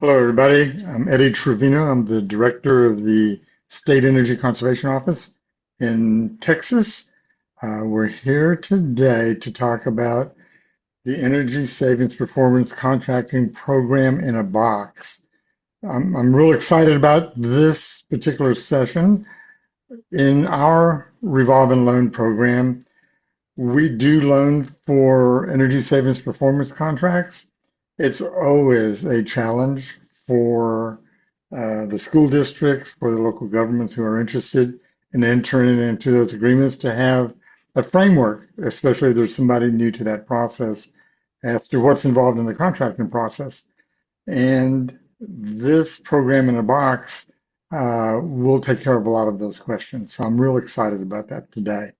Hello, everybody. I'm Eddie Trevino. I'm the director of the State Energy Conservation Office in Texas. We're here today to talk about the Energy Savings Performance Contracting Program in a Box. I'm real excited about this particular session. In our revolving loan program, we do loan for energy savings performance contracts. It's always a challenge for the school districts, for the local governments who are interested in entering into those agreements to have a framework, especially if there's somebody new to that process, as to what's involved in the contracting process. And this program in a box will take care of a lot of those questions. So I'm real excited about that today.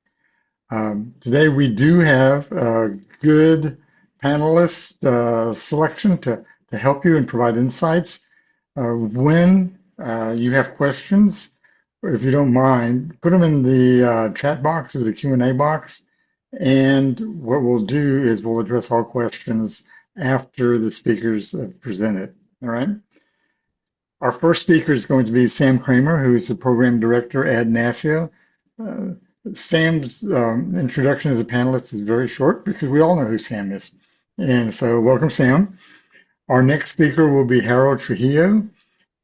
Today we do have a good panelist selection to help you and provide insights. When you have questions, if you don't mind, put them in the chat box or the Q&A box. And what we'll do is we'll address all questions after the speakers have presented. All right. Our first speaker is going to be Sam Kramer, who is the program director at NASEO. Uh, Sam's introduction as a panelist is very short because we all know who Sam is. And so welcome, Sam. Our next speaker will be Harold Trujillo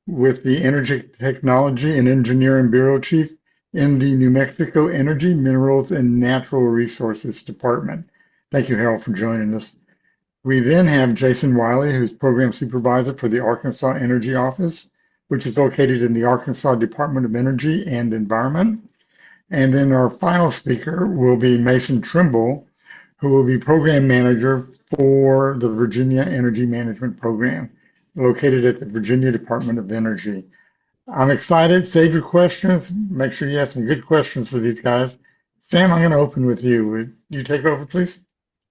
with the Energy Technology and Engineering Bureau Chief in the New Mexico Energy, Minerals, and Natural Resources Department. Thank you, Harold, for joining us. We then have Jason Wiley, who's Program Supervisor for the Arkansas Energy Office, which is located in the Arkansas Department of Energy and Environment. And then our final speaker will be Mason Trimble, who will be Program Manager for the Virginia Energy Management Program, located at the Virginia Department of Energy. I'm excited. Save your questions. Make sure you have some good questions for these guys. Sam, I'm going to open with you. Would you take over, please?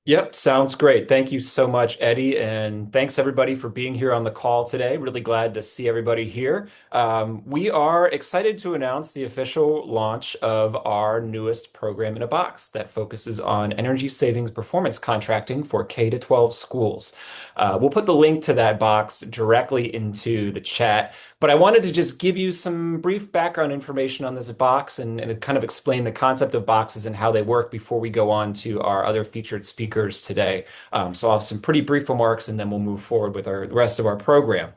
Yep, sounds great. Thank you so much, Eddie. And thanks everybody for being here on the call today. Really glad to see everybody here. We are excited to announce the official launch of our newest program in a box that focuses on energy savings performance contracting for K-12 schools. We'll put the link to that box directly into the chat. But I wanted to just give you some brief background information on this box and kind of explain the concept of boxes and how they work before we go on to our other featured speakers today. So I'll have some pretty brief remarks and then we'll move forward with the rest of our program.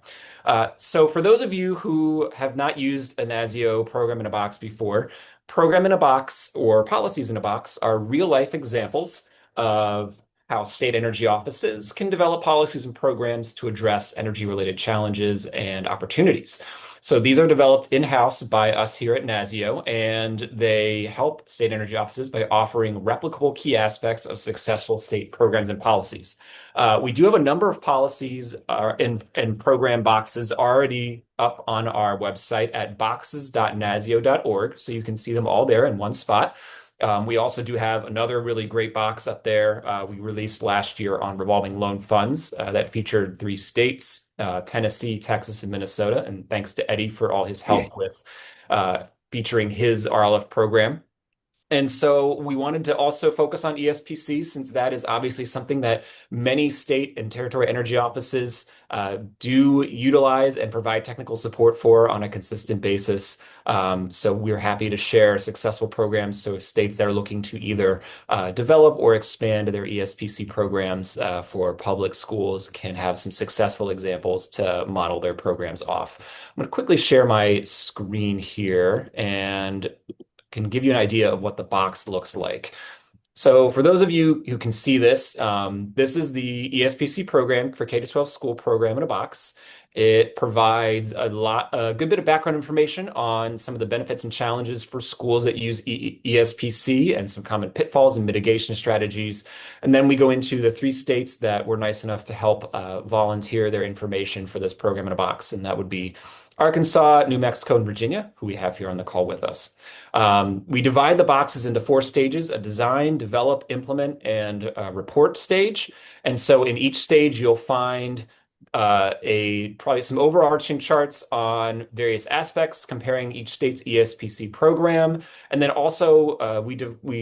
So for those of you who have not used a NASEO program in a box before, program in a box or policies in a box are real life examples of how state energy offices can develop policies and programs to address energy related challenges and opportunities. So these are developed in-house by us here at NASEO, and they help state energy offices by offering replicable key aspects of successful state programs and policies. We do have a number of policies and program boxes already up on our website at boxes.naseo.org, so you can see them all there in one spot. We also do have another really great box up there we released last year on revolving loan funds that featured three states, Tennessee, Texas, and Minnesota. And thanks to Eddie for all his help with featuring his RLF program. And so we wanted to also focus on ESPC since that is obviously something that many state and territory energy offices do utilize and provide technical support for on a consistent basis. So we're happy to share successful programs so states that are looking to either develop or expand their ESPC programs for public schools can have some successful examples to model their programs off. I'm going to quickly share my screen here and can give you an idea of what the box looks like. So for those of you who can see this, this is the ESPC program for K-12 school program in a box. It provides a good bit of background information on some of the benefits and challenges for schools that use ESPC and some common pitfalls and mitigation strategies. And then we go into the three states that were nice enough to help volunteer their information for this program in a box. And that would be Arkansas, New Mexico, and Virginia, who we have here on the call with us. We divide the boxes into four stages: a design, develop, implement, and report stage. And so in each stage, you'll find probably some overarching charts on various aspects, comparing each state's ESPC program, and then also we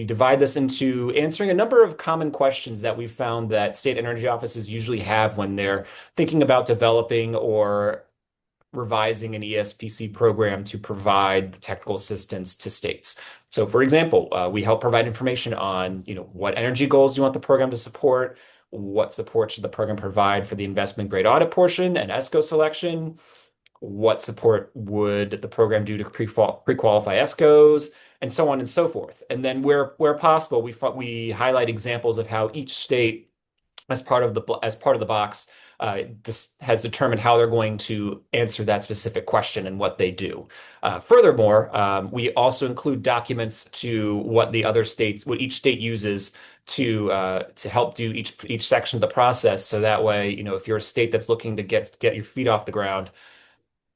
divide this into answering a number of common questions that we've found that state energy offices usually have when they're thinking about developing or revising an ESPC program to provide the technical assistance to states. So, for example, we help provide information on, what energy goals you want the program to support, what support should the program provide for the investment grade audit portion and ESCO selection, what support would the program do to pre-qualify ESCOs, and so on and so forth. And then where possible, we highlight examples of how each state as part of the box has determined how they're going to answer that specific question and what they do. Furthermore, we also include documents to what each state uses to help do each section of the process. So that way, if you're a state that's looking to get your feet off the ground,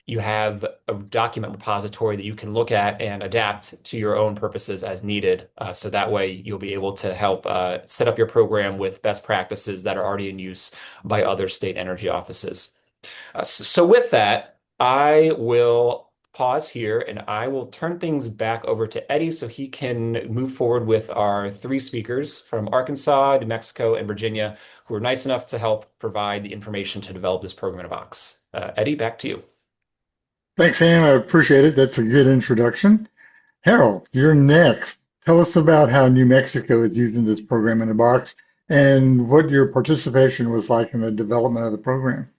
you have a document repository that you can look at and adapt to your own purposes as needed. So that way you'll be able to help set up your program with best practices that are already in use by other state energy offices. So with that, I will pause here and I will turn things back over to Eddie so he can move forward with our three speakers from Arkansas, New Mexico, and Virginia, who were nice enough to help provide the information to develop this program in a box. Eddie, back to you. Thanks, Sam. I appreciate it. That's a good introduction. Harold, you're next. Tell us about how New Mexico is using this program in a box and what your participation was like in the development of the program.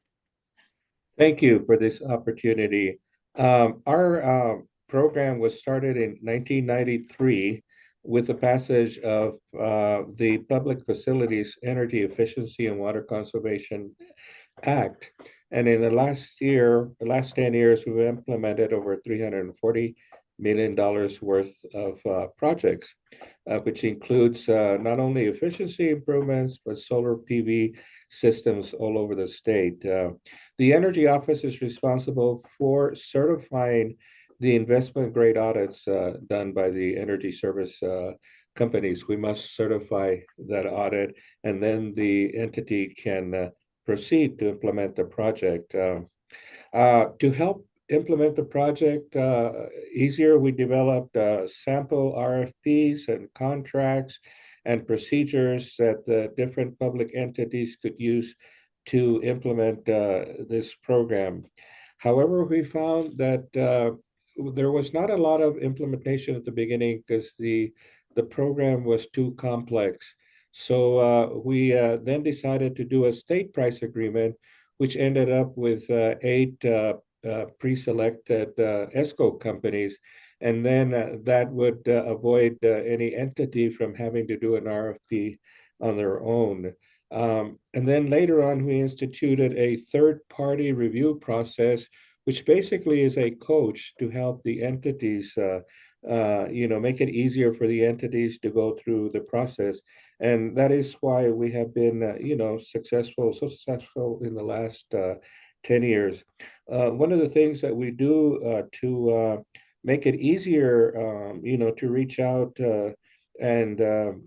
Thank you for this opportunity. Our program was started in 1993 with the passage of the Public Facilities Energy Efficiency and Water Conservation Act. And in the last 10 years, we've implemented over $340 million worth of projects, which includes not only efficiency improvements, but solar PV systems all over the state. The Energy Office is responsible for certifying the investment grade audits done by the energy service companies. We must certify that audit, and then the entity can proceed to implement the project. To help implement the project easier, we developed sample RFPs and contracts and procedures that the different public entities could use to implement this program. However, we found that there was not a lot of implementation at the beginning because the program was too complex. So we then decided to do a state price agreement, which ended up with 8 pre-selected ESCO companies. And then that would avoid any entity from having to do an RFP on their own. And then later on, we instituted a third-party review process, which basically is a coach to help the entities, make it easier for the entities to go through the process. And that is why we have been, so successful in the last 10 years. One of the things that we do to make it easier, to reach out and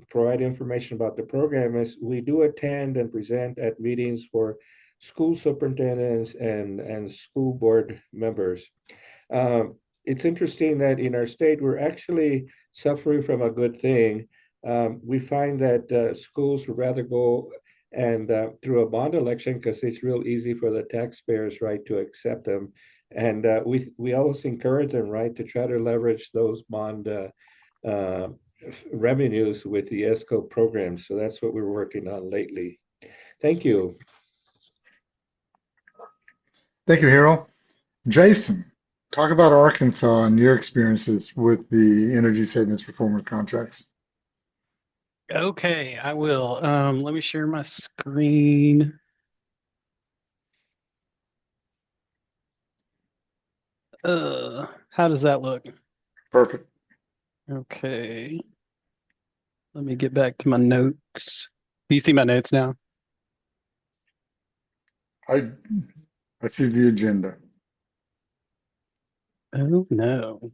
provide information about the program is we do attend and present at meetings for school superintendents and school board members. It's interesting that in our state, we're actually suffering from a good thing. We find that schools would rather go and through a bond election because it's real easy for the taxpayers, right, to accept them. And we always encourage them, right, to try to leverage those bond revenues with the ESCO program. So that's what we're working on lately. Thank you. Thank you, Harold. Jason, talk about Arkansas and your experiences with the energy savings performance contracts. Okay, I will. Let me share my screen. How does that look? Perfect. Okay. Let me get back to my notes. Do you see my notes now? I see the agenda. Oh no.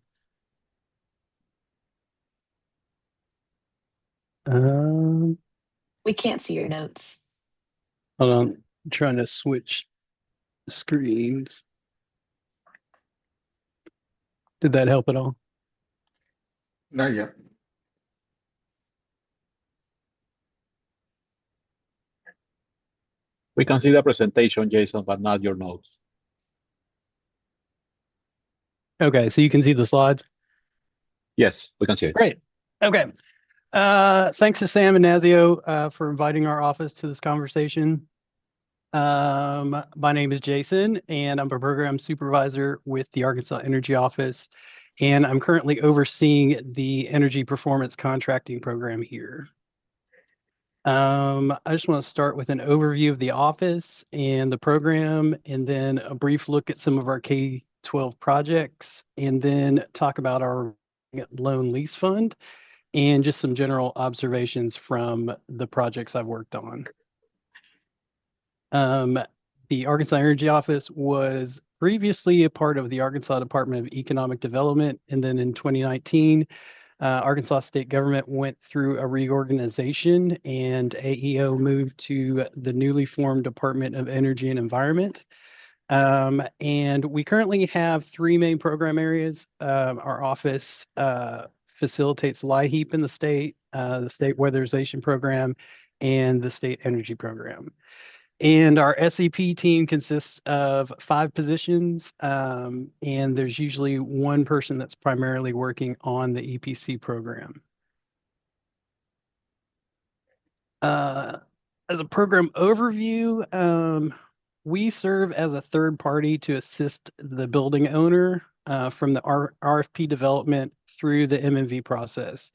We can't see your notes. Hold on. I'm trying to switch screens. Did that help at all? Not yet. We can see the presentation, Jason, but not your notes. Okay, so you can see the slides. Yes, we can see it. Great. Okay. Thanks to Sam and NASEO for inviting our office to this conversation. My name is Jason, and I'm a program supervisor with the Arkansas Energy Office, and I'm currently overseeing the energy performance contracting program here. I just want to start with an overview of the office and the program, and then a brief look at some of our K-12 projects, and then talk about our loan lease fund and just some general observations from the projects I've worked on. The Arkansas Energy Office was previously a part of the Arkansas Department of Economic Development, and then in 2019, Arkansas state government went through a reorganization, and AEO moved to the newly formed Department of Energy and Environment. And we currently have three main program areas. Our office facilitates LIHEAP in the state weatherization program, and the state energy program. And our SEP team consists of 5 positions, and there's usually one person that's primarily working on the EPC program. As a program overview, we serve as a third party to assist the building owner from the RFP development through the M&V process.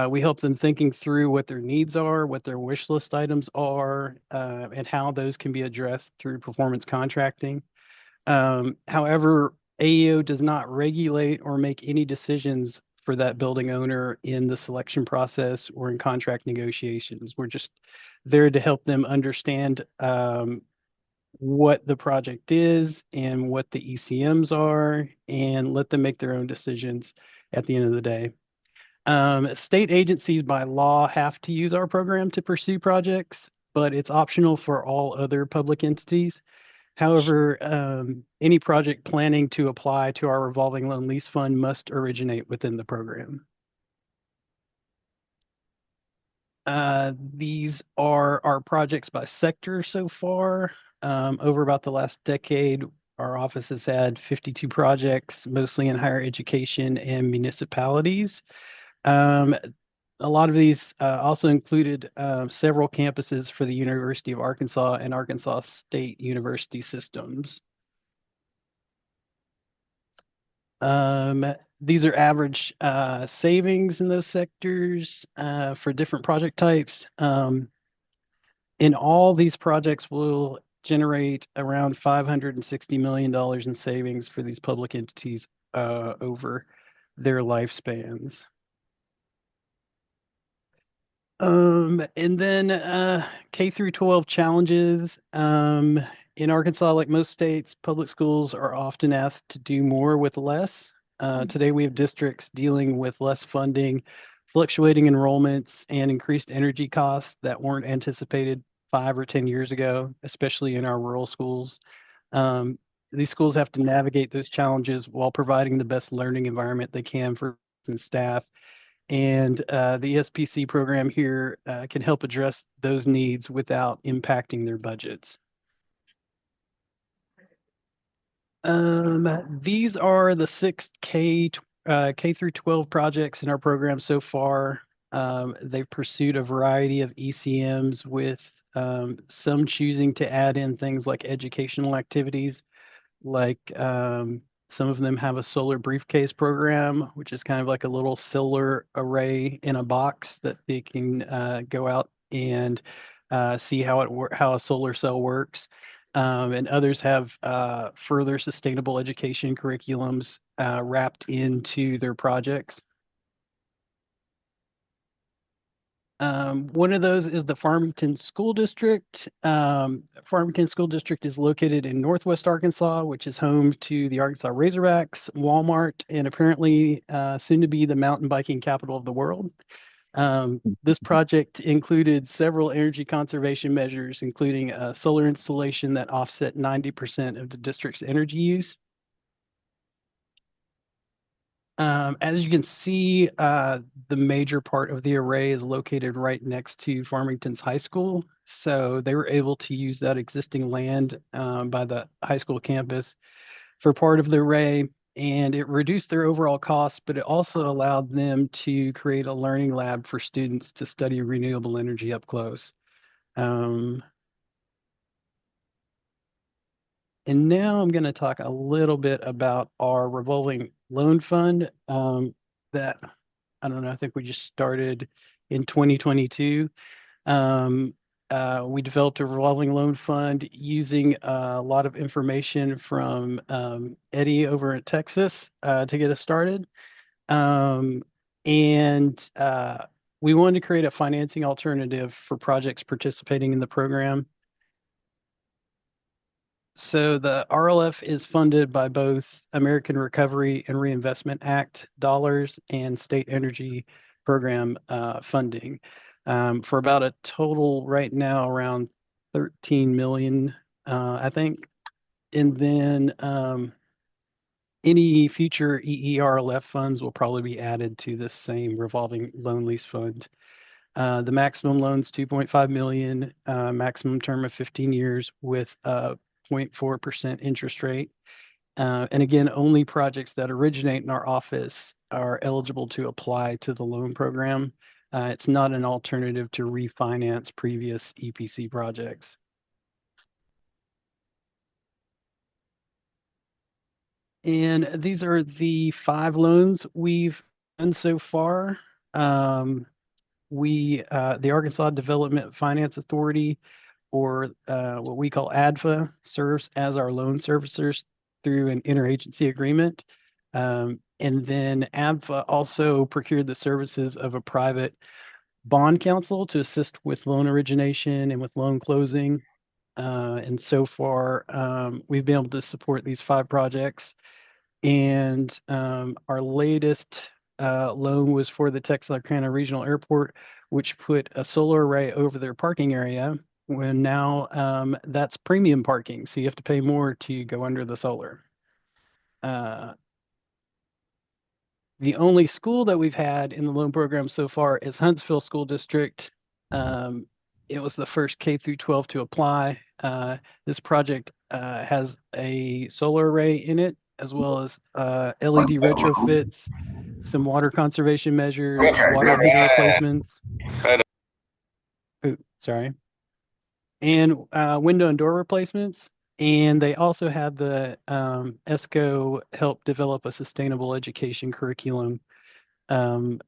We help them thinking through what their needs are, what their wish list items are, and how those can be addressed through performance contracting. However, AEO does not regulate or make any decisions for that building owner in the selection process or in contract negotiations. We're just there to help them understand what the project is and what the ECMs are, and let them make their own decisions at the end of the day. State agencies by law have to use our program to pursue projects, but it's optional for all other public entities. However, any project planning to apply to our revolving loan lease fund must originate within the program. These are our projects by sector so far. Over about the last decade, our office has had 52 projects, mostly in higher education and municipalities. A lot of these also included several campuses for the University of Arkansas and Arkansas State University systems. These are average savings in those sectors for different project types. In all, these projects will generate around $560 million in savings for these public entities over their lifespans. And then K through 12 challenges. In Arkansas, like most states, public schools are often asked to do more with less. Today, we have districts dealing with less funding, fluctuating enrollments, and increased energy costs that weren't anticipated 5 or 10 years ago, especially in our rural schools. These schools have to navigate those challenges while providing the best learning environment they can for staff. And the ESPC program here can help address those needs without impacting their budgets. These are the 6 K through 12 projects in our program so far. They've pursued a variety of ECMs, with some choosing to add in things like educational activities, like some of them have a solar briefcase program, which is kind of like a little solar array in a box that they can go out and see how a solar cell works. And others have further sustainable education curriculums wrapped into their projects. One of those is the Farmington School District. Farmington School District is located in Northwest Arkansas, which is home to the Arkansas Razorbacks, Walmart, and apparently soon to be the mountain biking capital of the world. This project included several energy conservation measures, including a solar installation that offset 90% of the district's energy use. As you can see, the major part of the array is located right next to Farmington's high school. So they were able to use that existing land by the high school campus for part of the array, and it reduced their overall costs, but it also allowed them to create a learning lab for students to study renewable energy up close. And now I'm going to talk a little bit about our revolving loan fund that, I don't know, I think we just started in 2022. We developed a revolving loan fund using a lot of information from Eddie over in Texas to get us started. We wanted to create a financing alternative for projects participating in the program. So the RLF is funded by both American Recovery and Reinvestment Act dollars and state energy program funding for about a total right now around 13 million, I think. And then any future EERLF funds will probably be added to this same revolving loan lease fund. The maximum loan's 2.5 million, maximum term of 15 years with 0.4% interest rate. And again, only projects that originate in our office are eligible to apply to the loan program. It's not an alternative to refinance previous EPC projects. And these are the 5 loans we've done so far. The Arkansas Development Finance Authority, or what we call ADFA, serves as our loan servicers through an interagency agreement. And then ADFA also procured the services of a private bond counsel to assist with loan origination and with loan closing. And so far, we've been able to support these 5 projects. And our latest loan was for the Texarkana Regional Airport, which put a solar array over their parking area. When now that's premium parking, so you have to pay more to go under the solar. The only school that we've had in the loan program so far is Huntsville School District. It was the first K-12 to apply. This project has a solar array in it, as well as LED retrofits, some water conservation measures, water heater replacements. Ooh, sorry. And window and door replacements. And they also had the ESCO help develop a sustainable education curriculum. And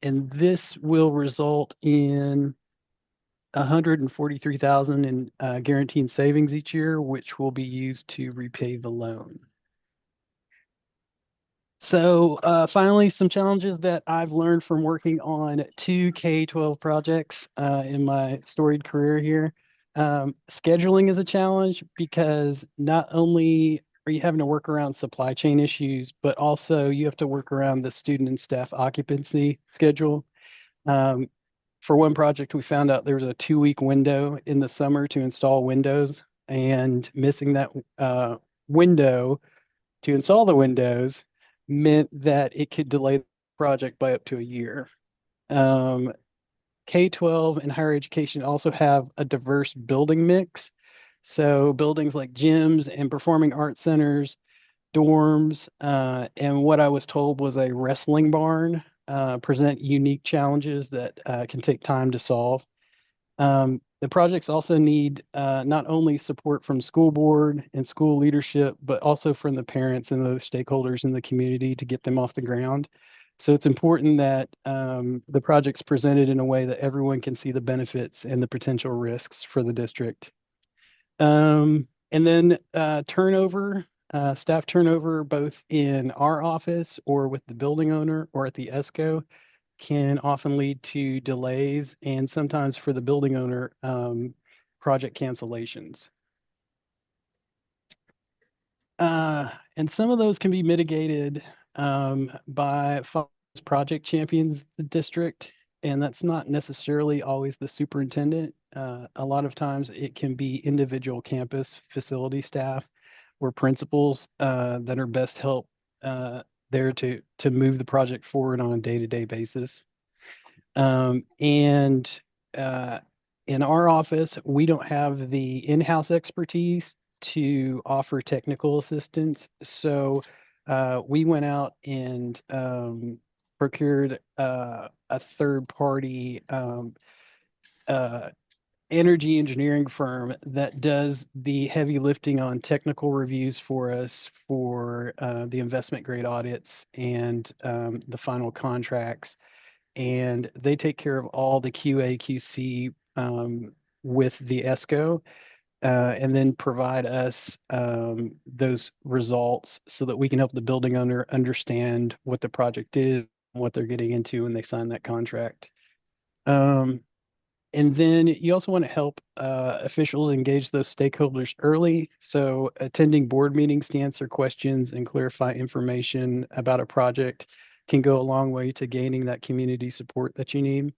this will result in $143,000 in guaranteed savings each year, which will be used to repay the loan. So finally, some challenges that I've learned from working on 2 K-12 projects in my storied career here. Scheduling is a challenge because not only are you having to work around supply chain issues, but also you have to work around the student and staff occupancy schedule. For one project, we found out there was a 2-week window in the summer to install windows, and missing that window to install the windows meant that it could delay the project by up to a year. K-12 and higher education also have a diverse building mix. So buildings like gyms and performing arts centers, dorms, and what I was told was a wrestling barn present unique challenges that can take time to solve. The projects also need not only support from school board and school leadership, but also from the parents and other stakeholders in the community to get them off the ground. So it's important that the project's presented in a way that everyone can see the benefits and the potential risks for the district. And then turnover, staff turnover, both in our office or with the building owner or at the ESCO, can often lead to delays and sometimes for the building owner, project cancellations. And some of those can be mitigated by project champions, the district. and that's not necessarily always the superintendent. A lot of times it can be individual campus facility staff or principals that are best help there to move the project forward on a day-to-day basis. And in our office, we don't have the in-house expertise to offer technical assistance. So we went out and procured a third party energy engineering firm that does the heavy lifting on technical reviews for us for the investment grade audits and the final contracts. And they take care of all the QA, QC with the ESCO. And then provide us those results so that we can help the building owner understand what the project is, what they're getting into when they sign that contract. And then you also want to help officials engage those stakeholders early. So attending board meetings to answer questions and clarify information about a project can go a long way to gaining that community support that you need.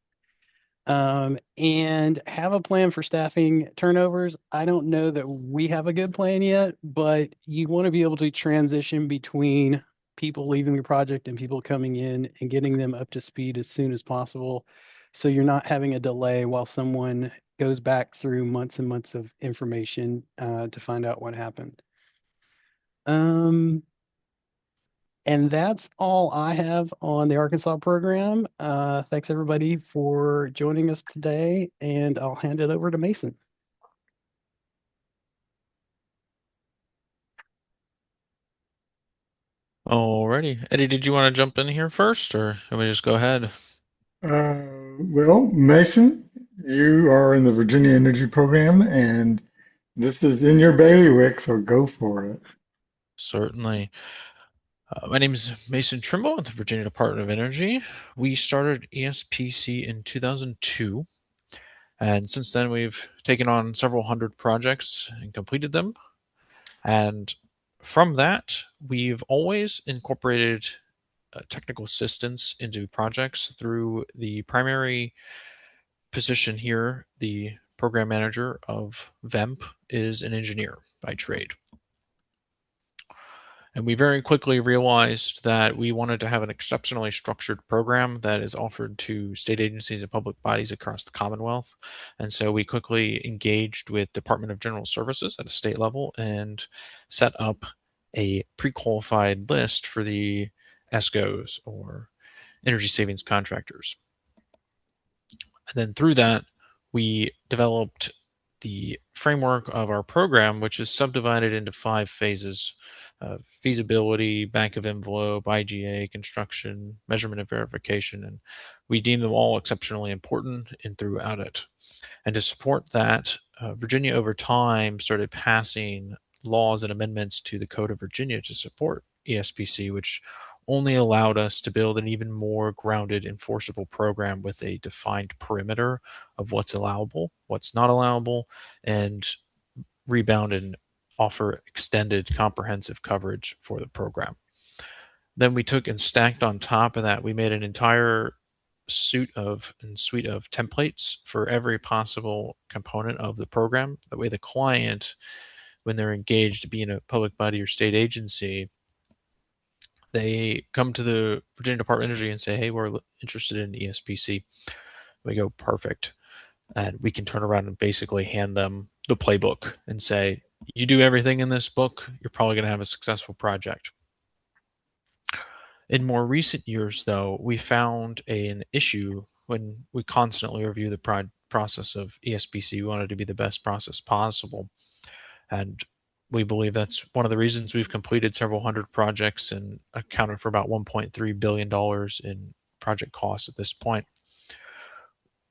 And have a plan for staffing turnovers. I don't know that we have a good plan yet, but you want to be able to transition between people leaving the project and people coming in and getting them up to speed as soon as possible. So you're not having a delay while someone goes back through months and months of information to find out what happened. And that's all I have on the Arkansas program. Thanks everybody for joining us today, and I'll hand it over to Mason. Alrighty. Eddie, did you want to jump in here first, or let me just go ahead? Well, Mason, you are in the Virginia Energy Program, and this is in your bailiwick, so go for it. Certainly. My name is Mason Trimble at the Virginia Department of Energy. We started ESPC in 2002, and since then we've taken on several hundred projects and completed them. And from that, we've always incorporated technical assistance into projects through the primary position here. The program manager of VEMP is an engineer by trade. And we very quickly realized that we wanted to have an exceptionally structured program that is offered to state agencies and public bodies across the Commonwealth. And so we quickly engaged with Department of General Services at a state level and set up a pre-qualified list for the ESCOs, or energy savings contractors. And then through that, we developed the framework of our program, which is subdivided into 5 phases: feasibility, bank of envelope, IGA, construction, measurement and verification. And we deem them all exceptionally important and throughout it. And to support that, Virginia over time started passing laws and amendments to the Code of Virginia to support ESPC, which only allowed us to build an even more grounded, enforceable program with a defined perimeter of what's allowable, what's not allowable, and rebound and offer extended comprehensive coverage for the program. Then we took and stacked on top of that, we made an entire suite of templates for every possible component of the program. That way the client, when they're engaged, being a public body or state agency, they come to the Virginia Department of Energy and say, hey, we're interested in ESPC. We go, perfect. And we can turn around and basically hand them the playbook and say, you do everything in this book, you're probably going to have a successful project. In more recent years, though, we found an issue when we constantly review the process of ESPC. We wanted to be the best process possible. And we believe that's one of the reasons we've completed several hundred projects and accounted for about $1.3 billion in project costs at this point.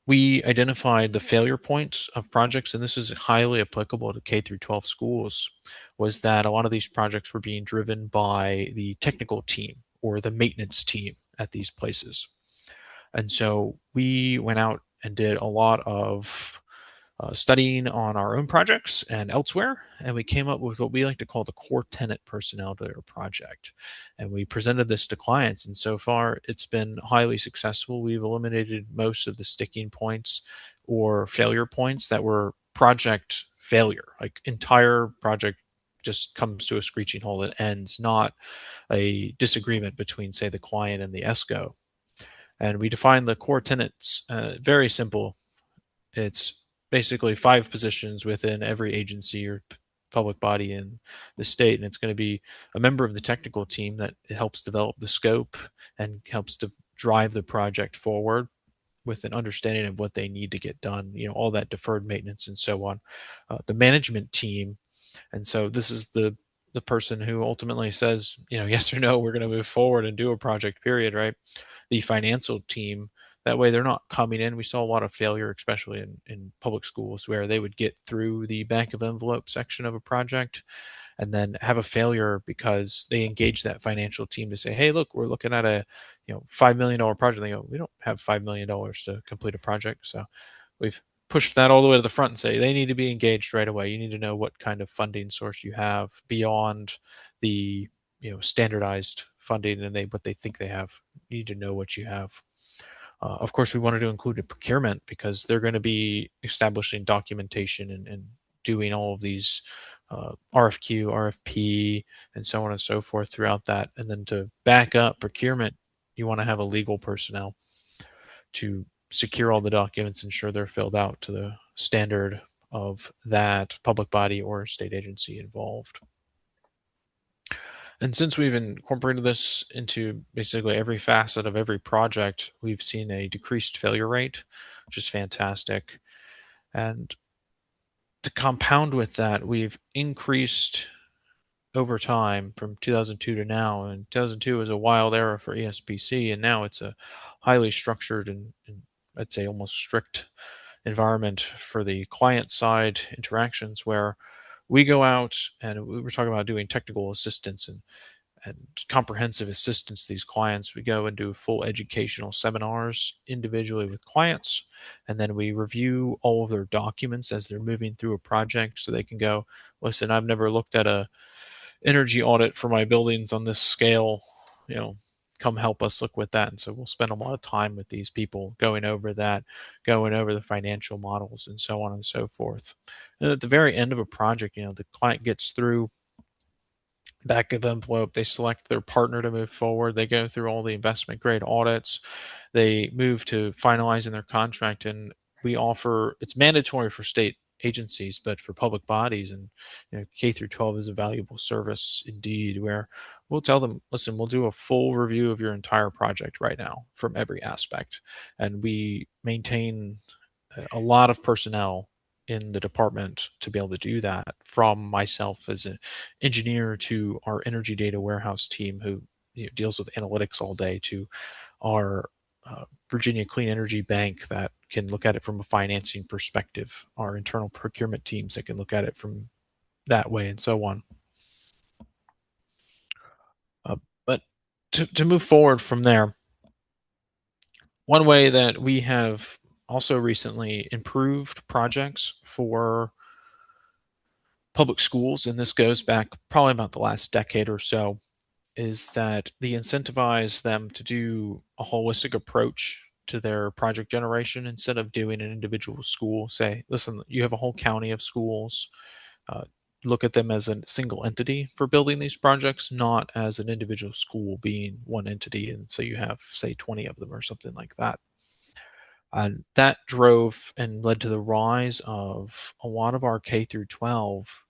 We identified the failure points of projects, and this is highly applicable to K-12 schools, was that a lot of these projects were being driven by the technical team or the maintenance team at these places. And so we went out and did a lot of studying on our own projects and elsewhere, and we came up with what we like to call the core tenet personnel to our project. And we presented this to clients, and so far it's been highly successful. We've eliminated most of the sticking points or failure points that were project failure, like entire project just comes to a screeching halt and ends, not a disagreement between, say, the client and the ESCO. And we define the core tenets very simple. It's basically 5 positions within every agency or public body in the state, and it's going to be a member of the technical team that helps develop the scope and helps to drive the project forward with an understanding of what they need to get done, all that deferred maintenance and so on. The management team, and so this is the person who ultimately says, yes or no, we're going to move forward and do a project, period, right? The financial team, that way they're not coming in. We saw a lot of failure, especially in public schools, where they would get through the bank of envelope section of a project and then have a failure because they engage that financial team to say, hey, look, we're looking at a $5 million project. They go, we don't have $5 million to complete a project. So we've pushed that all the way to the front and say they need to be engaged right away. You need to know what kind of funding source you have beyond the standardized funding and what they think they have. You need to know what you have. Of course, we wanted to include a procurement because they're going to be establishing documentation and doing all of these RFQ, RFP, and so on and so forth throughout that. And then to back up procurement, you want to have a legal personnel to secure all the documents, ensure they're filled out to the standard of that public body or state agency involved. And since we've incorporated this into basically every facet of every project, we've seen a decreased failure rate, which is fantastic. And to compound with that, we've increased over time from 2002 to now. And 2002 was a wild era for ESPC, and now it's a highly structured and I'd say almost strict environment for the client side interactions where we go out and we were talking about doing technical assistance and comprehensive assistance to these clients. We go and do full educational seminars individually with clients, and then we review all of their documents as they're moving through a project so they can go, listen, I've never looked at a energy audit for my buildings on this scale, come help us look with that. And so we'll spend a lot of time with these people going over that, going over the financial models and so on and so forth. And at the very end of a project, the client gets through back of envelope, they select their partner to move forward, they go through all the investment grade audits, they move to finalizing their contract, and we offer, it's mandatory for state agencies, but for public bodies and K through 12 is a valuable service indeed, where we'll tell them, listen, we'll do a full review of your entire project right now from every aspect, and we maintain a lot of personnel in the department to be able to do that, from myself as an engineer to our energy data warehouse team who deals with analytics all day, to our Virginia Clean Energy Bank that can look at it from a financing perspective, our internal procurement teams that can look at it from that way, and so on. But to move forward from there, one way that we have also recently improved projects for public schools, and this goes back probably about the last decade or so, is that they incentivize them to do a holistic approach to their project generation instead of doing an individual school. Say, listen, you have a whole county of schools. Look at them as a single entity for building these projects, not as an individual school being one entity. And so you have, say, 20 of them or something like that. And that drove and led to the rise of a lot of our K through 12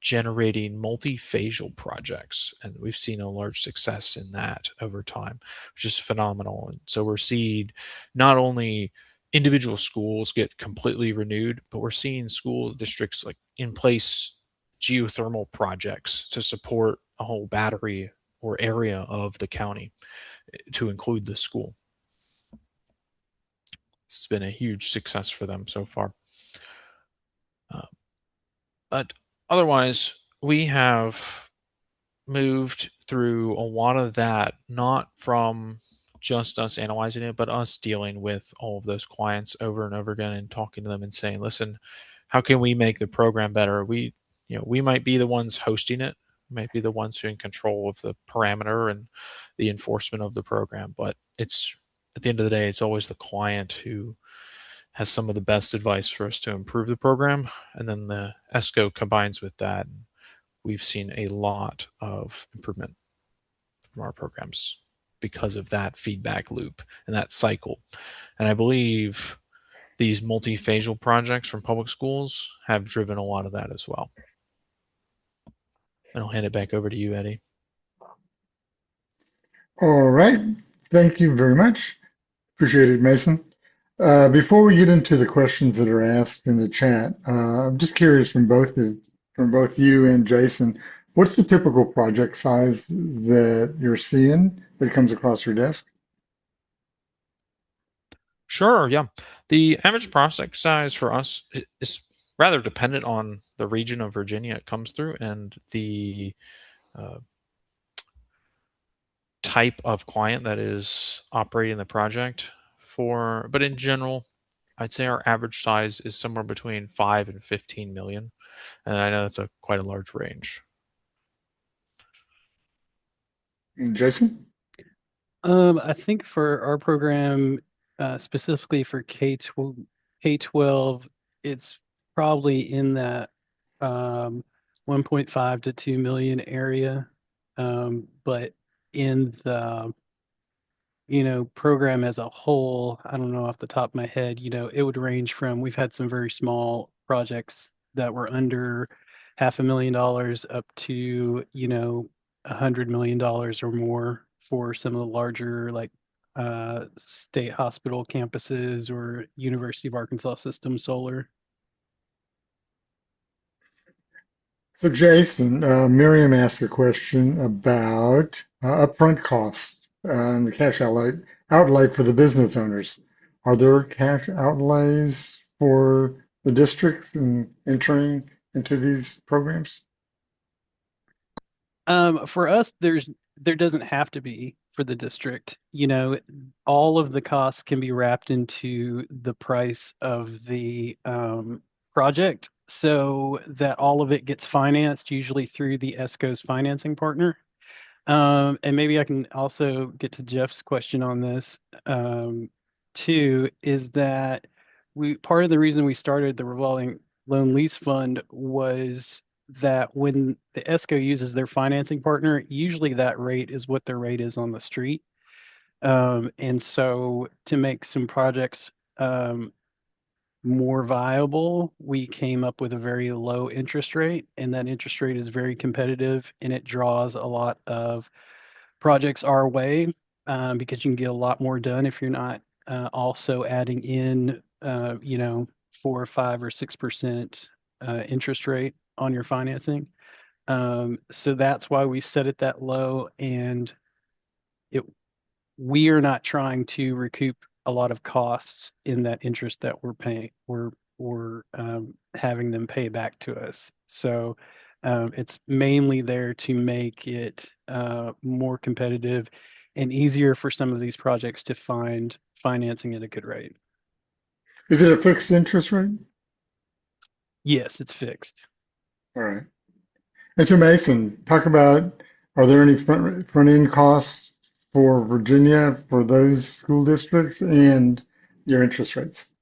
generating multiphasal projects. And we've seen a large success in that over time, which is phenomenal. And so we're seeing not only individual schools get completely renewed, but we're seeing school districts like in place geothermal projects to support a whole battery or area of the county to include the school. It's been a huge success for them so far. But otherwise, we have moved through a lot of that, not from just us analyzing it, but us dealing with all of those clients over and over again and talking to them and saying, listen, how can we make the program better? We might be the ones hosting it, might be the ones who are in control of the parameter and the enforcement of the program, but it's at the end of the day, it's always the client who has some of the best advice for us to improve the program. And then the ESCO combines with that. We've seen a lot of improvement from our programs because of that feedback loop and that cycle. And I believe these multiphasal projects from public schools have driven a lot of that as well. And I'll hand it back over to you, Eddie. All right. Thank you very much. Appreciate it, Mason. Before we get into the questions that are asked in the chat, I'm just curious from both you and Jason, what's the typical project size that you're seeing that comes across your desk? Sure, yeah. The average project size for us is rather dependent on the region of Virginia it comes through and the type of client that is operating the project for, but in general, I'd say our average size is somewhere between 5 and 15 million. And I know that's quite a large range. And Jason? I think for our program, specifically for K-12, it's probably in that 1.5 to 2 million area. But in the program as a whole, I don't know off the top of my head, it would range from, we've had some very small projects that were under $500,000 up to, $100 million or more for some of the larger, like state hospital campuses or University of Arkansas System Solar. So Jason, Miriam asked a question about upfront costs and the cash outlay for the business owners. Are there cash outlays for the districts in entering into these programs? For us, there doesn't have to be for the district. All of the costs can be wrapped into the price of the project so that all of it gets financed, usually through the ESCO's financing partner. And maybe I can also get to Jeff's question on this too, is that part of the reason we started the revolving loan lease fund was that when the ESCO uses their financing partner, usually that rate is what their rate is on the street. And so to make some projects more viable, we came up with a very low interest rate, and that interest rate is very competitive, and it draws a lot of projects our way because you can get a lot more done if you're not also adding in, 4 or 5 or 6% interest rate on your financing. So that's why we set it that low, and we are not trying to recoup a lot of costs in that interest that we're paying. We're having them pay back to us. So it's mainly there to make it more competitive and easier for some of these projects to find financing at a good rate. Is it a fixed interest rate? Yes, it's fixed. All right. And so Mason, talk about, are there any front end costs for Virginia for those school districts and your interest rates?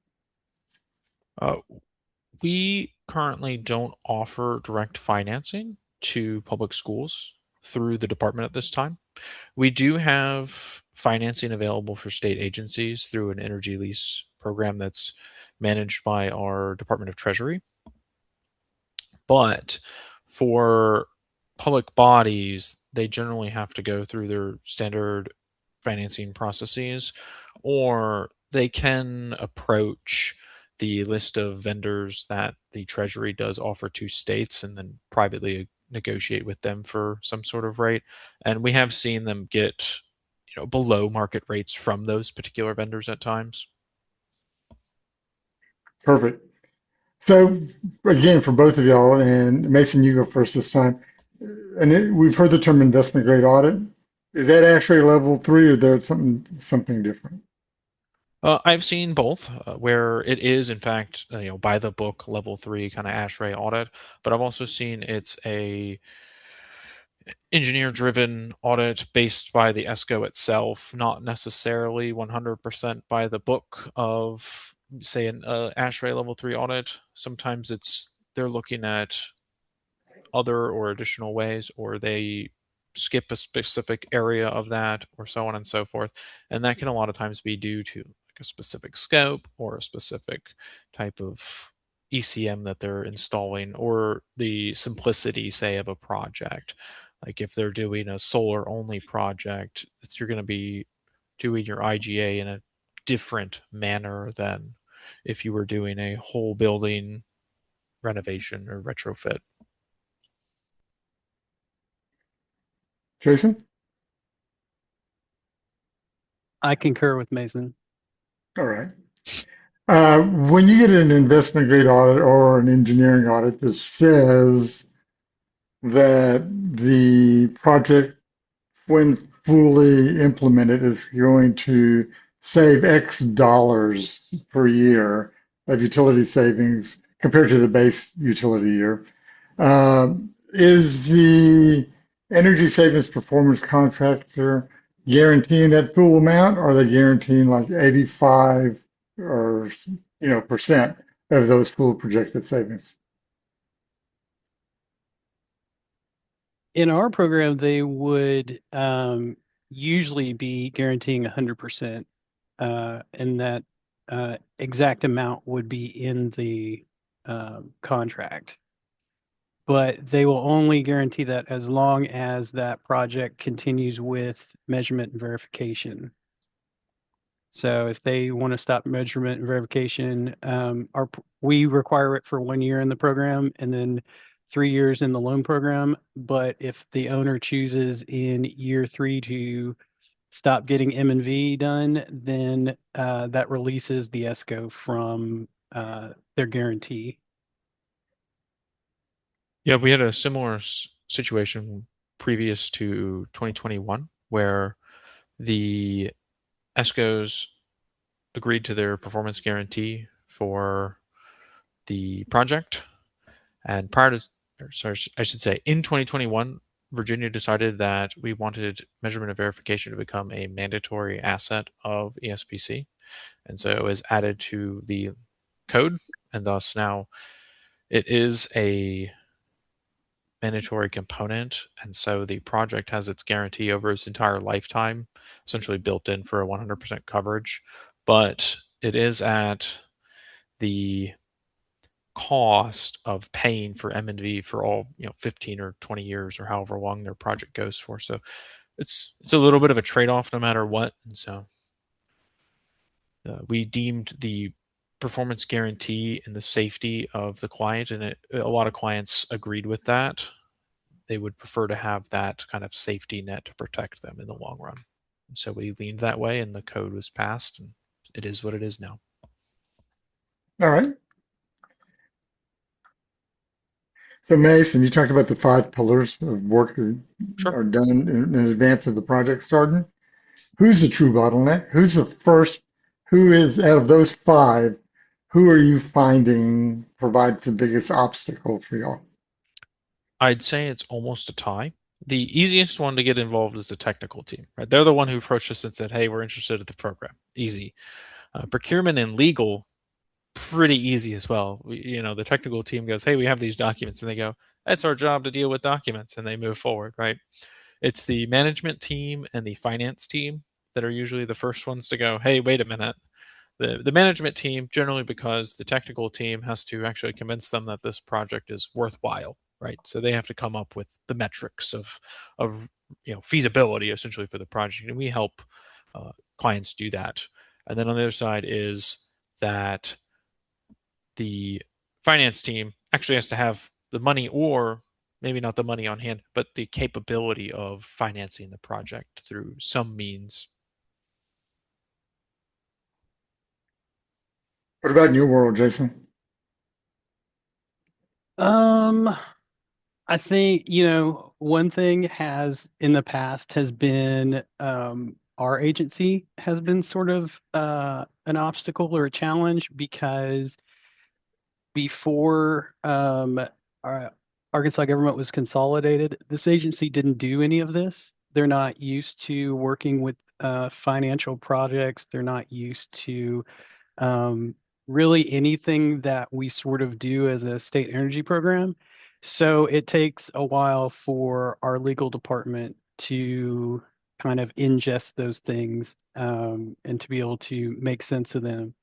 We currently don't offer direct financing to public schools through the department at this time. We do have financing available for state agencies through an energy lease program that's managed by our Department of Treasury. But for public bodies, they generally have to go through their standard financing processes, or they can approach the list of vendors that the Treasury does offer to states and then privately negotiate with them for some sort of rate. And we have seen them get, below market rates from those particular vendors at times. Perfect. So again, for both of y'all, and Mason, you go first this time. And we've heard the term investment grade audit. Is that ASHRAE level 3 or there's something different? I've seen both, where it is in fact, by the book level 3 kind of ASHRAE audit, but I've also seen it's a engineer-driven audit based by the ESCO itself, not necessarily 100% by the book of, say, an ASHRAE level 3 audit. Sometimes they're looking at other or additional ways, or they skip a specific area of that, or so on and so forth. And that can a lot of times be due to like a specific scope or a specific type of ECM that they're installing, or the simplicity, say, of a project. Like if they're doing a solar only project, you're going to be doing your IGA in a different manner than if you were doing a whole building renovation or retrofit. Jason? I concur with Mason. All right. When you get an investment grade audit or an engineering audit that says that the project, when fully implemented, is going to save X dollars per year of utility savings compared to the base utility year, is the energy savings performance contractor guaranteeing that full amount, or are they guaranteeing like 85 or percent of those full projected savings? In our program, they would usually be guaranteeing 100%, and that exact amount would be in the contract. But they will only guarantee that as long as that project continues with measurement and verification. So if they want to stop measurement and verification, we require it for 1 year in the program and then 3 years in the loan program. But if the owner chooses in year 3 to stop getting M&V done, then that releases the ESCO from their guarantee. Yeah, we had a similar situation previous to 2021 where the ESCOs agreed to their performance guarantee for the project. And I should say, in 2021, Virginia decided that we wanted measurement and verification to become a mandatory asset of ESPC. And so it was added to the code, and thus now it is a mandatory component, and so the project has its guarantee over its entire lifetime, essentially built in for a 100% coverage, but it is at the cost of paying for M&V for all 15 or 20 years or however long their project goes for. So it's a little bit of a trade-off no matter what, and so we deemed the performance guarantee and the safety of the client, and a lot of clients agreed with that. They would prefer to have that kind of safety net to protect them in the long run. And so we leaned that way, and the code was passed, and it is what it is now. All right. So Mason, you talked about the 5 pillars of work that Sure. are done in advance of the project starting. Who's the true bottleneck? Who's the first? Who is, out of those 5, who are you finding provides the biggest obstacle for y'all? I'd say it's almost a tie. The easiest one to get involved is the technical team, right? They're the one who approached us and said, hey, we're interested in the program. Easy. Procurement and legal, pretty easy as well. The technical team goes, hey, we have these documents, and they go, it's our job to deal with documents, and they move forward, right? It's the management team and the finance team that are usually the first ones to go, hey, wait a minute. The management team, generally because the technical team has to actually convince them that this project is worthwhile, right? So they have to come up with the metrics of feasibility essentially for the project, and we help clients do that. And then on the other side is that the finance team actually has to have the money, or maybe not the money on hand, but the capability of financing the project through some means. What about in your world, Jason? I think, one thing has in the past has been our agency has been sort of an obstacle or a challenge because before our Arkansas government was consolidated, this agency didn't do any of this. They're not used to working with financial projects. They're not used to um, really anything that we sort of do as a state energy program. So it takes a while for our legal department to kind of ingest those things and to be able to make sense of them.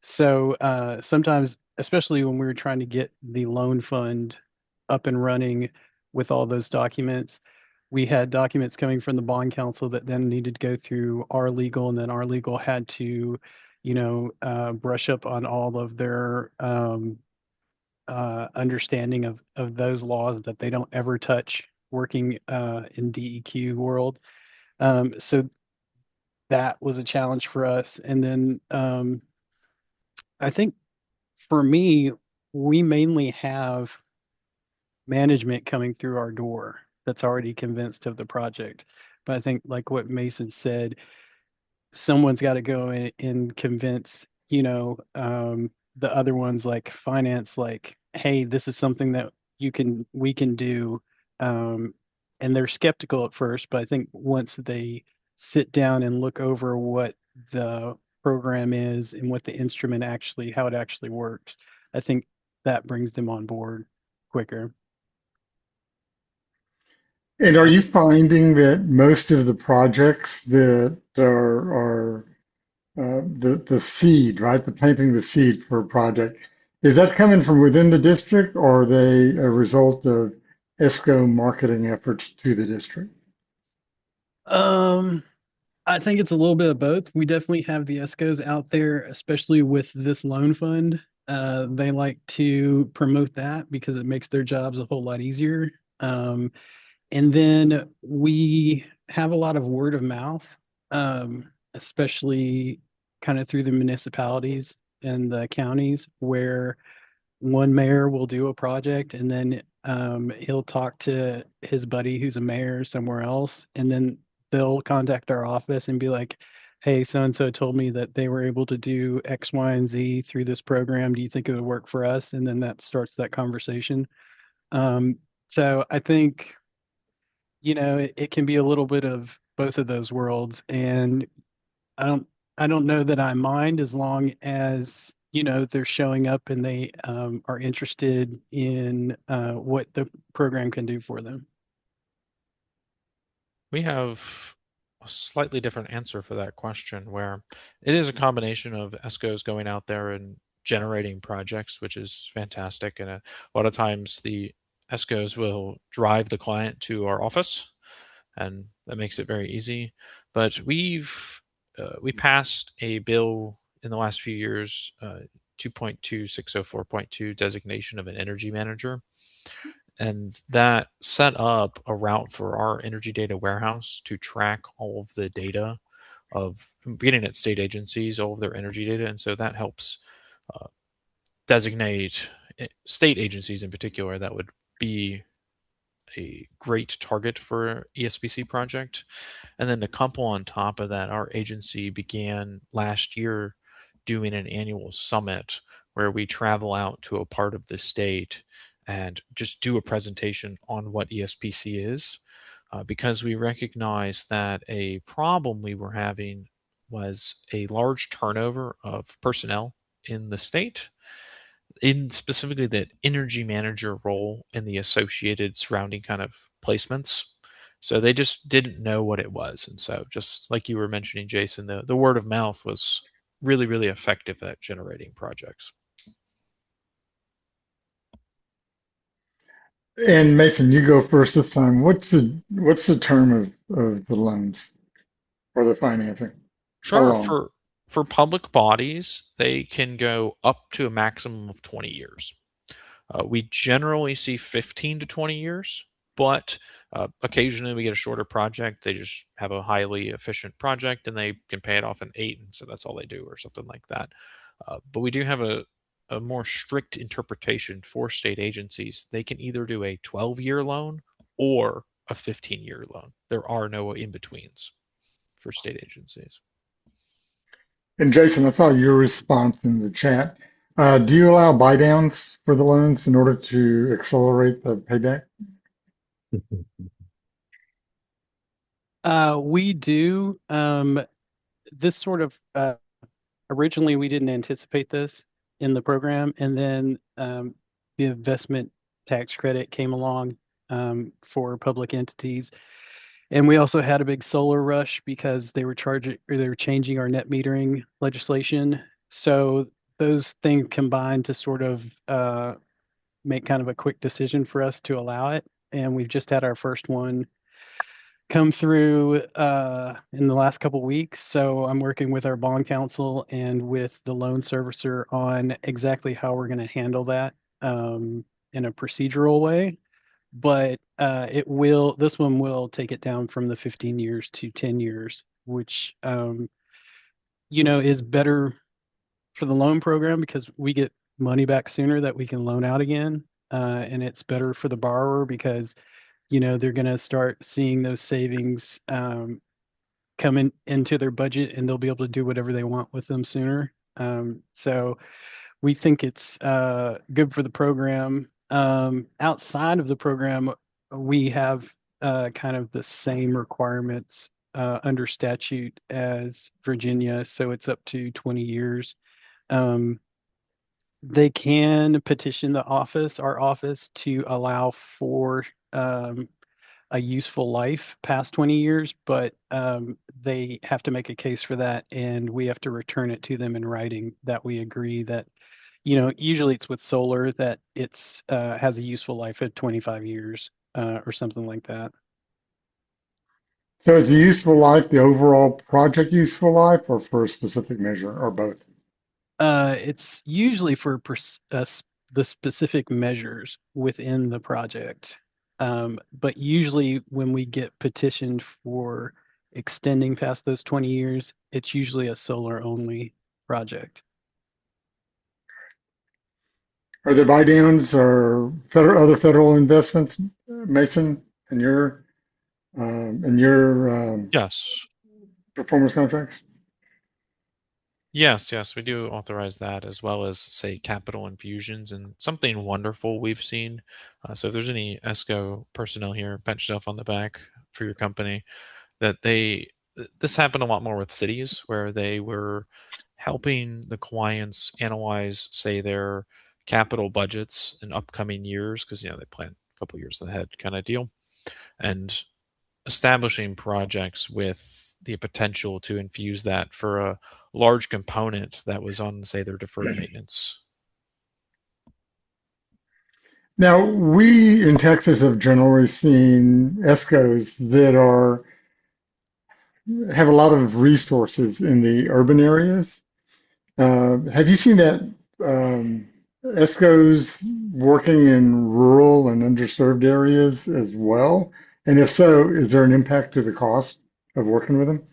So sometimes, especially when we were trying to get the loan fund up and running with all those documents, we had documents coming from the bond council that then needed to go through our legal, and then our legal had to brush up on all of their understanding of those laws that they don't ever touch working in DEQ world. So that was a challenge for us. And then I think for me, we mainly have management coming through our door that's already convinced of the project. But I think, like what Mason said, someone's got to go in and convince, the other ones like finance, like, hey, this is something that we can do. Um, and they're skeptical at first, but I think once they sit down and look over what the program is and what the instrument actually, how it actually works, I think that brings them on board quicker. And are you finding that most of the projects that are the seed, right? The planting the seed for a project, is that coming from within the district or are they a result of ESCO marketing efforts to the district? Um, I think it's a little bit of both. We definitely have the ESCOs out there, especially with this loan fund. They like to promote that because it makes their jobs a whole lot easier. And then we have a lot of word of mouth, especially kind of through the municipalities and the counties where one mayor will do a project and then he'll talk to his buddy who's a mayor somewhere else, and then they'll contact our office and be like, hey, so and so told me that they were able to do X, Y, and Z through this program. Do you think it would work for us? And then that starts that conversation. So I think, it can be a little bit of both of those worlds. And I don't I don't know that I mind as long as, they're showing up and they are interested in what the program can do for them. We have a slightly different answer for that question, where it is a combination of ESCOs going out there and generating projects, which is fantastic. And a lot of times the ESCOs will drive the client to our office, and that makes it very easy. But we passed a bill in the last few years, 2.2604.2, designation of an energy manager, and that set up a route for our energy data warehouse to track all of the data of, beginning at state agencies, all of their energy data. And so that helps uh, designate state agencies in particular that would be a great target for ESPC project. And then to couple on top of that, our agency began last year doing an annual summit where we travel out to a part of the state and just do a presentation on what ESPC is, because we recognize that a problem we were having was a large turnover of personnel in the state, in specifically that energy manager role and the associated surrounding kind of placements. So they just didn't know what it was. And so, just like you were mentioning, Jason, the word of mouth was really, really effective at generating projects. And Mason, you go first this time. What's the term of the loans or the financing? How Sure. long? For public bodies, they can go up to a maximum of 20 years. We generally see 15 to 20 years, but occasionally we get a shorter project. They just have a highly efficient project and they can pay it off in 8. And so that's all they do, or something like that. But we do have a more strict interpretation for state agencies. They can either do a 12-year loan or a 15-year loan. There are no in-betweens for state agencies. And Jason, I saw your response in the chat. Do you allow buy downs for the loans in order to accelerate the payback? We do. This sort of originally we didn't anticipate this in the program, and then the investment tax credit came along for public entities. And we also had a big solar rush because they were changing our net metering legislation. So those things combined to sort of make kind of a quick decision for us to allow it. And we've just had our first one come through in the last couple weeks. So I'm working with our bond counsel and with the loan servicer on exactly how we're going to handle that in a procedural way. But this one will take it down from the 15 years to 10 years, which, is better for the loan program because we get money back sooner that we can loan out again. And it's better for the borrower because, they're going to start seeing those savings come into their budget and they'll be able to do whatever they want with them sooner. So we think it's good for the program. Outside of the program, we have kind of the same requirements under statute as Virginia, so it's up to 20 years. They can petition our office, to allow for a useful life past 20 years, but they have to make a case for that, and we have to return it to them in writing that we agree that, usually it's with solar that it's has a useful life of 25 years or something like that. So is the useful life the overall project useful life or for a specific measure or both? It's usually for the specific measures within the project. But usually when we get petitioned for extending past those 20 years, it's usually a solar only project. Are there buy downs or other federal investments, Mason, in your Yes. performance contracts? Yes, we do authorize that, as well as, say, capital infusions. And something wonderful we've seen. So if there's any ESCO personnel here, pat yourself on the back for your company, that this happened a lot more with cities where they were helping the clients analyze, say, their capital budgets in upcoming years, because they plan a couple years ahead kind of deal, and establishing projects with the potential to infuse that for a large component that was on, say, their deferred maintenance. Now, we in Texas have generally seen ESCOs that have a lot of resources in the urban areas. Have you seen that ESCOs working in rural and underserved areas as well? And if so, is there an impact to the cost of working with them?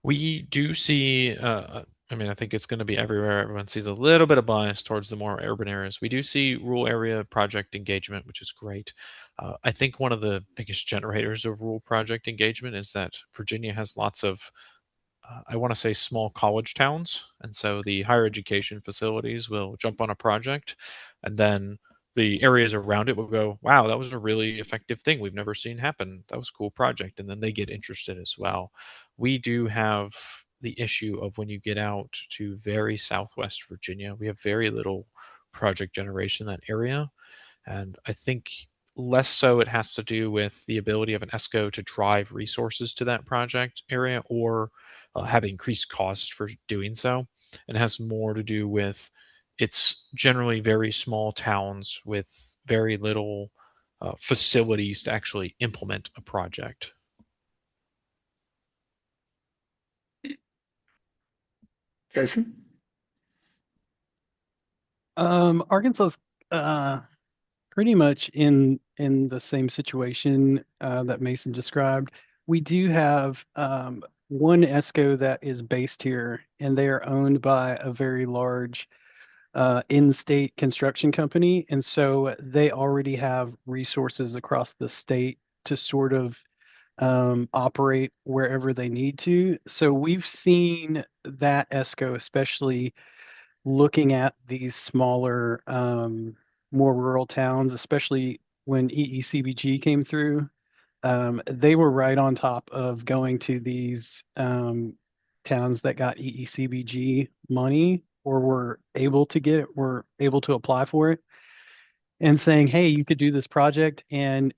We do see, I think it's going to be everywhere. Everyone sees a little bit of bias towards the more urban areas. We do see rural area project engagement, which is great. I think one of the biggest generators of rural project engagement is that Virginia has lots of, I want to say, small college towns. And so the higher education facilities will jump on a project, and then the areas around it will go, wow, that was a really effective thing we've never seen happen. That was a cool project. And then they get interested as well. We do have the issue of when you get out to very Southwest Virginia, we have very little project generation in that area. And I think less so it has to do with the ability of an ESCO to drive resources to that project area, or have increased costs for doing so. And it has more to do with it's generally very small towns with very little facilities to actually implement a project. Jason? Arkansas's pretty much in the same situation that Mason described. We do have one ESCO that is based here, and they are owned by a very large in-state construction company. And so they already have resources across the state to sort of operate wherever they need to. So we've seen that ESCO, especially looking at these smaller, more rural towns, especially when EECBG came through, they were right on top of going to these towns that got EECBG money or were able to apply for it and saying, hey, you could do this project, and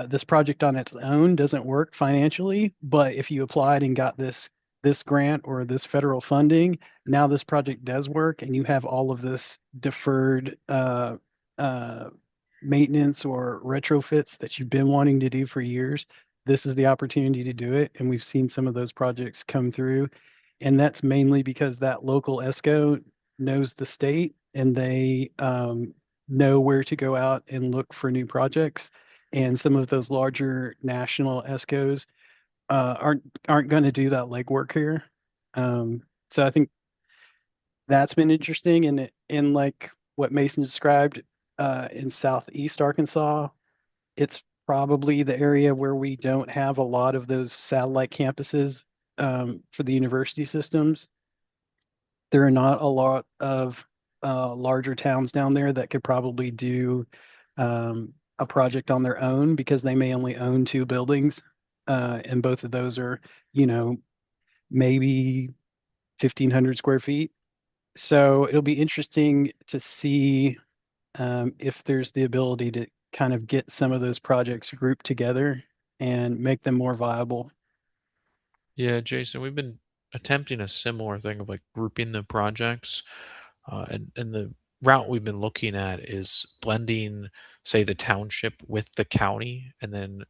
this project on its own doesn't work financially, but if you applied and got this grant or this federal funding, now this project does work, and you have all of this deferred maintenance or retrofits that you've been wanting to do for years. This is the opportunity to do it, and we've seen some of those projects come through, and that's mainly because that local ESCO knows the state, and they know where to go out and look for new projects. And some of those larger national ESCOs aren't going to do that legwork here. So I think that's been interesting. And in like what Mason described in Southeast Arkansas, it's probably the area where we don't have a lot of those satellite campuses for the university systems. There are not a lot of larger towns down there that could probably do a project on their own because they may only own two buildings. And both of those are, maybe 1,500 square feet. So it'll be interesting to see if there's the ability to kind of get some of those projects grouped together and make them more viable. Yeah, Jason, we've been attempting a similar thing of like grouping the projects. And the route we've been looking at is blending, say, the township with the county, and then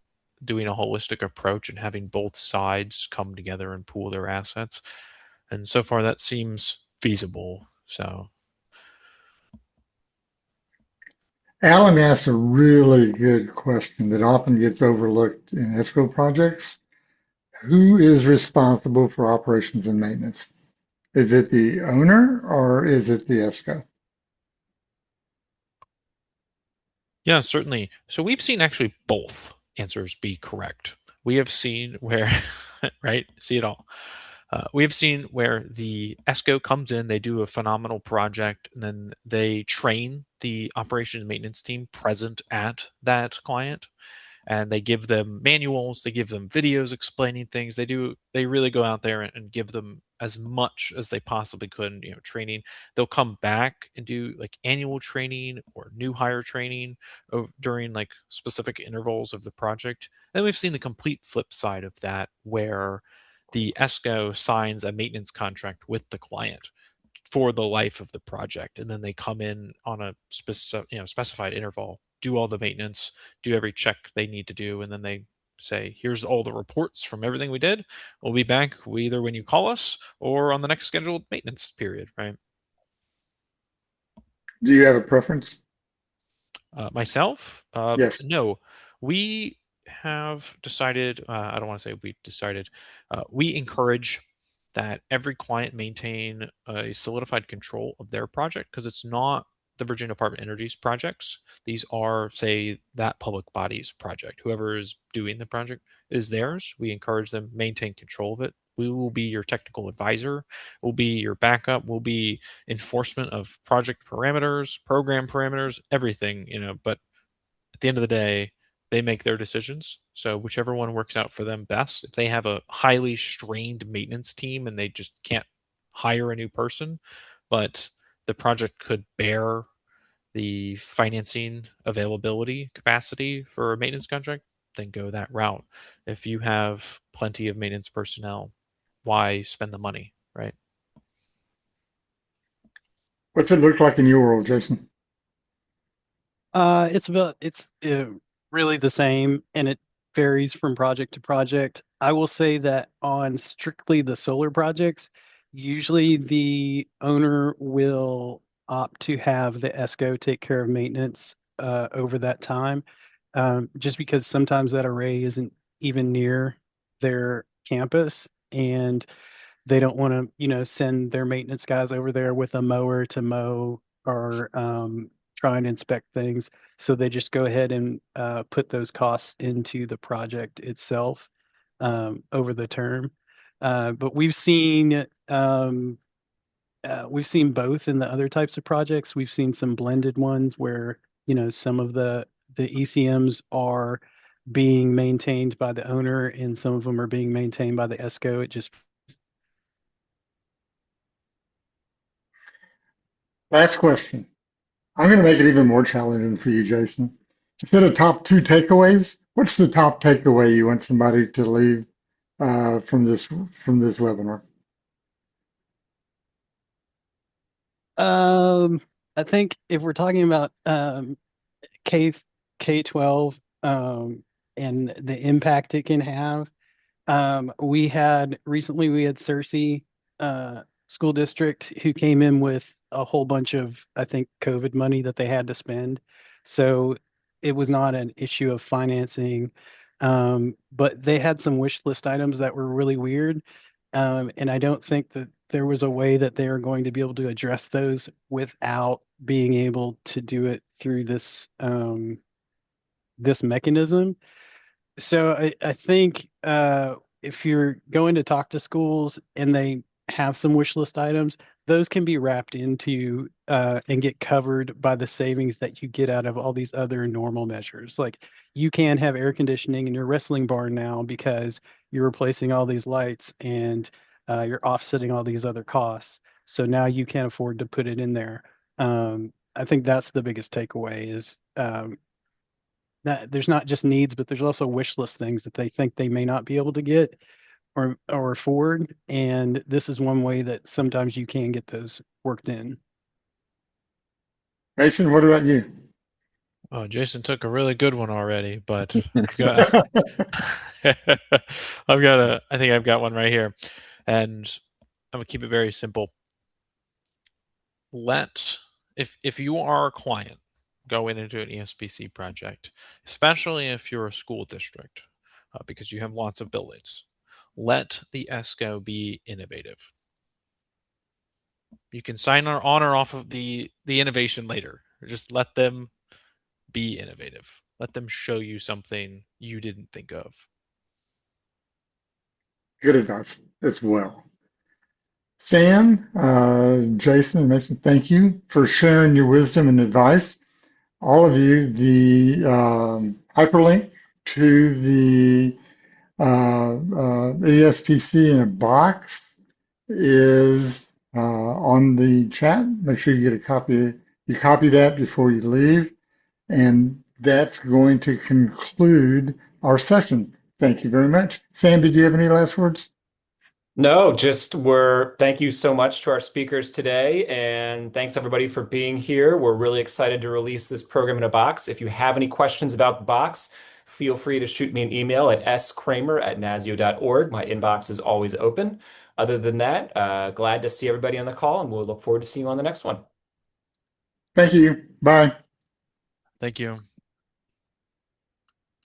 doing a holistic approach and having both sides come together and pool their assets. And so far, that seems feasible. So, Alan asked a really good question that often gets overlooked in ESCO projects. Who is responsible for operations and maintenance? Is it the owner or is it the ESCO? yeah, certainly. So we've seen actually both answers be correct. We have seen where, right? See it all. We have seen where the ESCO comes in, they do a phenomenal project, and then they train the operations and maintenance team present at that client, and they give them manuals, they give them videos explaining things. They really go out there and give them as much as they possibly could, training. They'll come back and do like annual training or new hire training during like specific intervals of the project. Then we've seen the complete flip side of that, where the ESCO signs a maintenance contract with the client for the life of the project, and then they come in on a specified interval, do all the maintenance, do every check they need to do, and then they say, here's all the reports from everything we did. We'll be back either when you call us or on the next scheduled maintenance period, right? Do you have a preference? Myself? Yes. No. We have decided, I don't want to say we've decided, we encourage that every client maintain a solidified control of their project, because it's not the Virginia Department of Energy's projects. These are, say, that public body's project. Whoever is doing the project is theirs. We encourage them maintain control of it. We will be your technical advisor. We'll be your backup. We'll be enforcement of project parameters, program parameters, everything, but at the end of the day, they make their decisions. So whichever one works out for them best. If they have a highly strained maintenance team and they just can't hire a new person, but the project could bear the financing availability capacity for a maintenance contract, then go that route. If you have plenty of maintenance personnel, why spend the money, right? What's it look like in your world, Jason? It's really the same, and it varies from project to project. I will say that on strictly the solar projects, usually the owner will opt to have the ESCO take care of maintenance over that time, just because sometimes that array isn't even near their campus, and they don't want to, send their maintenance guys over there with a mower to mow or try and inspect things. So they just go ahead and put those costs into the project itself over the term. But we've seen both in the other types of projects. We've seen some blended ones where, some of the ECMs are being maintained by the owner and some of them are being maintained by the ESCO. It just Last question. I'm going to make it even more challenging for you, Jason. Instead of top 2 takeaways, what's the top takeaway you want somebody to leave from this webinar? I think if we're talking about K-12 and the impact it can have, we had Searcy school district who came in with a whole bunch of, I think, COVID money that they had to spend. So it was not an issue of financing, but they had some wish list items that were really weird. And I don't think that there was a way that they are going to be able to address those without being able to do it through this this mechanism. So I think if you're going to talk to schools and they have some wish list items, those can be wrapped into and get covered by the savings that you get out of all these other normal measures. Like you can have air conditioning in your wrestling barn now because you're replacing all these lights and you're offsetting all these other costs. So now you can afford to put it in there. I think that's the biggest takeaway is that there's not just needs, but there's also wish list things that they think they may not be able to get or afford. And this is one way that sometimes you can get those worked in. Mason, what about you? Oh, Jason took a really good one already, but I've got I think I've got one right here. And I'm gonna keep it very simple. If you are a client going into an ESPC project, especially if you're a school district, because you have lots of buildings, let the ESCO be innovative. You can sign on or off of the innovation later. Just let them be innovative. Let them show you something you didn't think of. Good advice as well. Sam, Jason, and Mason, thank you for sharing your wisdom and advice. All of you, the hyperlink to the ESPC in a box is on the chat. Make sure you get a copy. You copy that before you leave. And that's going to conclude our session. Thank you very much. Sam, did you have any last words? No, thank you so much to our speakers today, and thanks everybody for being here. We're really excited to release this program in a box. If you have any questions about the box, feel free to shoot me an email at skramer@naseo.org. My inbox is always open. Other than that, glad to see everybody on the call, and we'll look forward to seeing you on the next one. Thank you. Bye. Thank you.